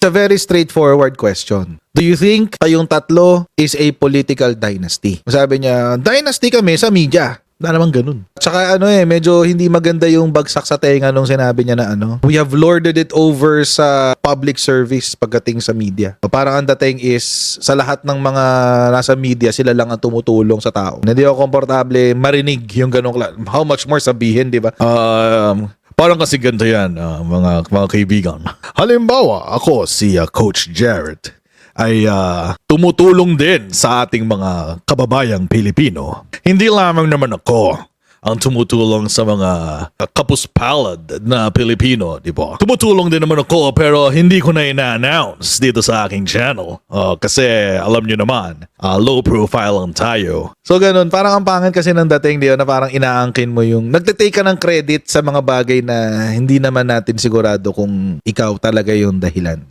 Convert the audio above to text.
It's a very straightforward question. Do you think kayong tatlo is a political dynasty? Sabi niya, dynasty kami sa media. Wala namang ganun. Tsaka medyo hindi maganda yung bagsak sa tenga nung sinabi niya na we have lorded it over sa public service pagdating sa media. Parang ang dating is sa lahat ng mga nasa media, sila lang ang tumutulong sa tao. Hindi ako komportable marinig yung ganong how much more sabihin, di ba? Parang kasi ganito yan, mga kaibigan. Halimbawa, ako si Coach Jared ay tumutulong din sa ating mga kababayang Pilipino. Hindi lamang naman ako ang tumutulong sa mga kapuspalad na Pilipino, di ba? Tumutulong din naman ako pero hindi ko na ina-announce dito sa aking channel. Kasi alam nyo naman, low profile lang tayo. So ganun, parang ang pangit kasi ng dating, di ba, na parang inaangkin mo yung nagtitake ka ng credit sa mga bagay na hindi naman natin sigurado kung ikaw talaga yung dahilan.